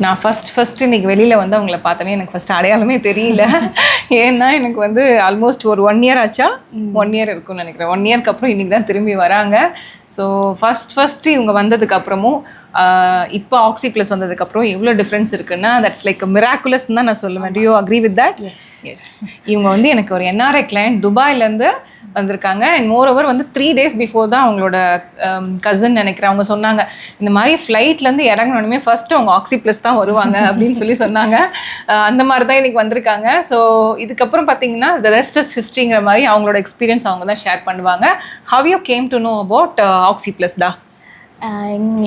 நான் ஃபஸ்ட்டு இன்றைக்கி வெளியில் வந்து அவங்கள பார்த்தோன்னே எனக்கு ஃபஸ்ட்டு அடையாளமே தெரியல. ஏன்னா எனக்கு வந்து ஆல்மோஸ்ட் ஒரு 1 இயர் ஆச்சா, 1 இயர் இருக்கும்னு நினைக்கிறேன். 1 இயர்க்கு அப்புறம் இன்றைக்கி தான் திரும்பி வராங்க. ஸோ ஃபஸ்ட்டு இவங்க வந்ததுக்கப்புறமும் இப்போ ஆக்சி ப்ளஸ் வந்ததுக்கப்புறம் எவ்வளோ டிஃப்ரென்ஸ் இருக்குன்னா தட்ஸ் லைக் மிராக்குலஸ்ன்னு தான் நான் சொல்லுவேன். Do you agree with that? Yes. இவங்க வந்து எனக்கு ஒரு NRI கிளையண்ட் துபாயிலேருந்து வந்திருக்காங்க. அண்ட் மோர் ஓவர் வந்து 3 days பிஃபோர் தான் அவங்களோட கசின் நினைக்கிறேன் அவங்க சொன்னாங்க, இந்த மாதிரி ஃப்ளைட்லேருந்து இறங்கணுமே ஃபர்ஸ்ட் அவங்க ஆக்சி ப்ளஸ் தான் வருவாங்க அப்படின்னு சொல்லி சொன்னாங்க. அந்த மாதிரி தான் இன்னைக்கு வந்திருக்காங்க. ஸோ இதுக்கப்புறம் பார்த்தீங்கன்னா த ரெஸ்ட் இஸ் ஹிஸ்ட்ரிங்கிற மாதிரி அவங்களோட எக்ஸ்பீரியன்ஸ் அவங்க தான் ஷேர் பண்ணுவாங்க. How you came to know about Oxy ப்ளஸ்டா?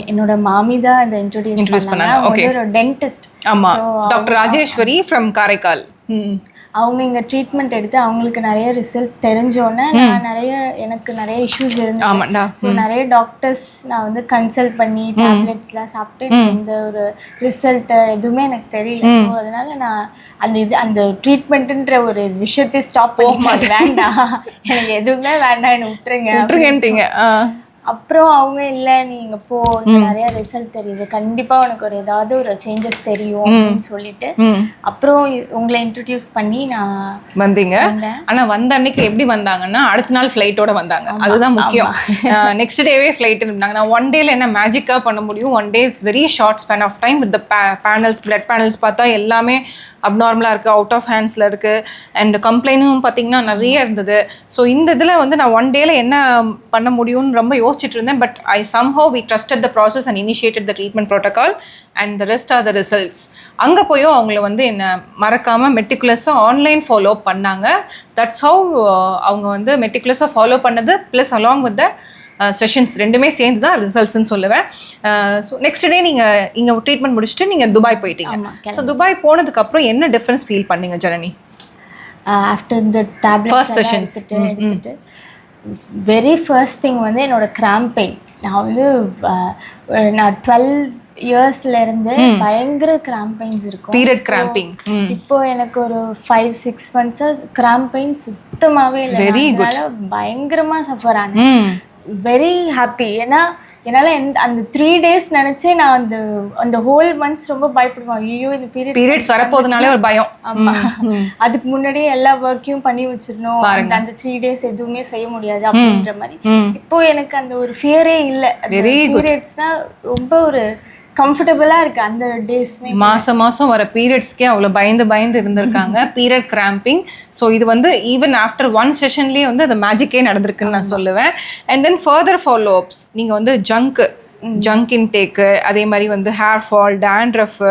என்னோட மாமி தான் இதை இன்ட்ரோடியூஸ் பண்ணாங்க. ஓகே, ஒரு டென்டிஸ்ட். ஆமா, டாக்டர் ராஜேஸ்வரி ஃப்ரம் காரைக்கால். அவங்க இங்கே ட்ரீட்மெண்ட் எடுத்து அவங்களுக்கு நிறைய ரிசல்ட் தெரிஞ்சோன்னே எனக்கு நிறைய இஷ்யூஸ் இருந்துச்சு. ஸோ நிறைய டாக்டர்ஸ் நான் வந்து கன்சல்ட் பண்ணி டேப்லெட்ஸ்லாம் சாப்பிட்டு இந்த ஒரு ரிசல்ட்டு எதுவுமே எனக்கு தெரியல. ஸோ அதனால நான் அந்த ட்ரீட்மெண்ட்டுன்ற ஒரு விஷயத்தை ஸ்டாப் பண்ண மாட்டேன். வேண்டாம், எனக்கு எதுவுமே வேண்டாம், என்னை விட்டுருங்கன்ட்டீங்க. அப்புறம் அவங்க இல்லை, நீங்கள் போ, நிறைய ரிசல்ட் தெரியுது, கண்டிப்பாக உனக்கு ஏதாவது ஒரு சேஞ்சஸ் தெரியும் அப்படின்னு சொல்லிட்டு அப்புறம் உங்களை இன்ட்ரடியூஸ் பண்ணி நான் வந்தீங்க. ஆனால் வந்த அன்னைக்கு எப்படி வந்தாங்கன்னா அடுத்த நாள் ஃப்ளைட்டோட வந்தாங்க. அதுதான் முக்கியம். நெக்ஸ்ட் டேவே ஃப்ளைட் இருந்தாங்க. நான் 1 டேல என்ன மேஜிக்காக பண்ண முடியும்? 1 day is very short span of time. With panels, blood panels பார்த்தா எல்லாமே அப்நார்மலாக இருக்குது, அவுட் ஆஃப் ஹேண்ட்ஸில் இருக்குது. அண்ட் கம்ப்ளைண்ட்டும் பார்த்திங்கன்னா நிறைய இருந்தது. ஸோ இந்த இதில் வந்து நான் 1 டேல என்ன பண்ண முடியும்னு ரொம்ப யோசிச்சுட்டு இருந்தேன். But I somehow we trusted the process and initiated the treatment protocol and the rest are the results. அங்கே போயும் அவங்கள வந்து என்னை மறக்காமல் மெட்டிகுலஸாக ஆன்லைன் ஃபாலோ பண்ணாங்க. தட்ஸ் ஹவ் அவங்க வந்து மெட்டிகுலஸாக ஃபாலோ பண்ணது plus along with the sessions ரெண்டுமே சேர்ந்து தான் ரிசல்ட்ஸ்ன்னு சொல்லுவேன். ஸோ நெக்ஸ்ட் டே நீங்கள் இங்கே ட்ரீட்மெண்ட் முடிச்சுட்டு நீங்கள் துபாய் போயிட்டீங்க. ஸோ துபாய் போனதுக்கப்புறம் என்ன டிஃப்ரென்ஸ் ஃபீல் பண்ணீங்க ஜனனி? ஆஃப்டர் இந்த டேப்லெட் செஷன்ஸ் எடுத்துட்டு வெரி ஃபர்ஸ்ட் திங் வந்து என்னோட கிராம்ப் பெயின். நான் வந்து நான் 12 இயர்ஸ்லேருந்து பயங்கர கிராம்ப் பெயின்ஸ் இருக்கும், பீரியட் கிராம்பிங். இப்போ எனக்கு ஒரு 5-6 months கிராம்ப் பெயின் சுத்தமாகவே இல்லை. அதனால பயங்கரமாக சஃபர் ஆனேன். Very happy. ஏன்னா என்னால் அந்த 3 days நினச்சே நான் அந்த ஹோல் மந்த்ஸ் ரொம்ப பயப்படுவேன். ஐயோ, இந்த பீரியட்ஸ் வரப்போதுனாலே ஒரு பயம். ஆமாம், அதுக்கு முன்னாடியே எல்லா ஒர்க்கையும் பண்ணி வச்சிடணும், அந்த 3 days எதுவுமே செய்ய முடியாது அப்படின்ற மாதிரி. இப்போ எனக்கு அந்த ஒரு ஃபியரே இல்லை. பீரியட்ஸ்னா ரொம்ப ஒரு கம்ஃபர்டபுளாக இருக்குது அந்த டேஸ்மே. மாதம் வர பீரியட்ஸ்க்கே அவ்வளோ பயந்து இருந்திருக்காங்க. Period cramping. ஸோ இது வந்து ஈவன் ஆஃப்டர் 1 sessionலேயே வந்து அந்த மேஜிக்கே நடந்திருக்குன்னு நான் சொல்லுவேன். And then further follow ups நீங்கள் வந்து ஜங்க் இன்டேக்கு, அதே மாதிரி வந்து hair fall, dandruff,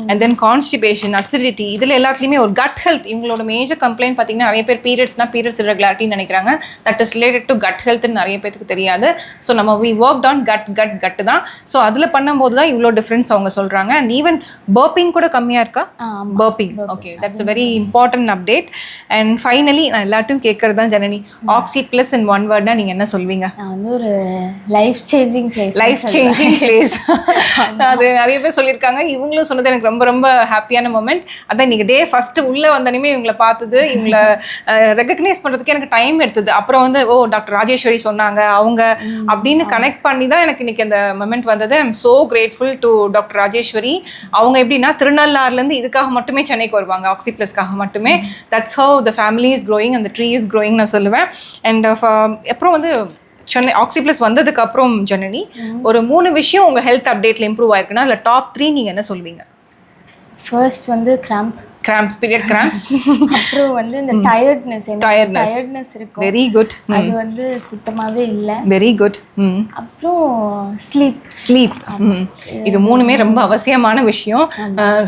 and then constipation, acidity, இதில் எல்லாத்துலேயுமே ஒரு கட் ஹெல்த். இவங்களோட மேஜர் கம்ப்ளைண்ட் பார்த்தீங்கன்னா நிறைய பேர் பீரியட்ஸ் இரெகுலாரிட்டின்னு நினைக்கிறாங்க. That is related to gut ஹெல்த்னு நிறைய பேருக்கு தெரியாது. ஸோ நம்ம வி ஒர்க் ஆன் கட் தான். ஸோ அதில் பண்ணும்போது தான் இவ்வளோ டிஃப்ரென்ஸ் அவங்க சொல்கிறாங்க. அண்ட் ஈவன் பர்பிங் கூட கம்மியாக இருக்கா? Burping. Okay, that's a very important update. And finally நான் எல்லாத்தையும் கேட்குறது தான் Janani, Oxy Plus in 1 word நீங்கள் என்ன சொல்வீங்க? நான் வந்து ஒரு லைஃப் சேஞ்சிங் பிளேஸ். அது நிறைய பேர் சொல்லியிருக்காங்க. இவங்களும் சொன்னது எனக்கு ரொம்ப ரொம்ப ஹாப்பியான மொமெண்ட். அதான் இன்னைக்கு டே ஃபர்ஸ்ட் உள்ளே வந்தனுமே இவங்களை பார்த்தது, இவங்களை ரெகக்னைஸ் பண்ணுறதுக்கு எனக்கு டைம் எடுத்தது. அப்புறம் வந்து டாக்டர் ராஜேஸ்வரி சொன்னாங்க அவங்க அப்படின்னு கனெக்ட் பண்ணி தான் எனக்கு இன்னைக்கு அந்த மொமெண்ட் வந்தது. I am so grateful to doctor Rajeswari. அவங்க எப்படின்னா திருநள்ளாறுலேருந்து இதுக்காக மட்டுமே சென்னைக்கு வருவாங்க, ஆக்சி ப்ளஸ்க்காக மட்டுமே. That's how the family is growing and the tree is growing நான் சொல்லுவேன். அண்ட் அப்புறம் வந்து சென்னை ஆக்சி ப்ளஸ் வந்ததுக்கு அப்புறம் ஜனனி ஒரு 3 விஷயம் உங்கள் ஹெல்த் அப்டேட்டில் இம்ப்ரூவ் ஆயிருக்குன்னா அதில் டாப் 3 நீங்கள் என்ன சொல்வீங்க? ஃபர்ஸ்ட் வந்து கிராம்ப்ஸ், பீரியட் கிராம்ப்ஸ். அப்புறம் வந்து இந்த டயர்ட்னஸ் இருக்கும். Very good. அது வந்து சுத்தமாகவே இல்லை. Very good. அப்புறம் ஸ்லீப். இது 3மே ரொம்ப அவசியமான விஷயம்.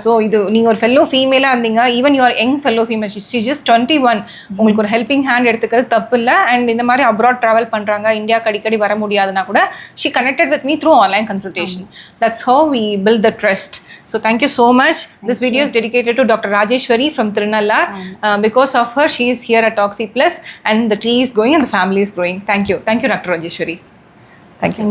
ஸோ இது நீங்கள் ஒரு ஃபெல்லோ ஃபீமேலாக இருந்தீங்க, even you're young fellow female, she just 21, உங்களுக்கு ஒரு ஹெல்பிங் ஹேண்ட் எடுத்துக்கிறது தப்பு இல்லை. அண்ட் இந்த மாதிரி அப்ராட் ட்ராவல் பண்ணுறாங்க, இந்தியாவுக்கு அடிக்கடி வர முடியாதுன்னா கூட she connected with me through online consultation. That's how we built the trust. So thank you so much. This video is dedicated to Dr. Rajeshwari from Tirunallar. Because of her, she is here at Oxy Plus and the tree is growing and the family is growing. Thank you. Thank you, Dr. Rajeshwari. Thank you.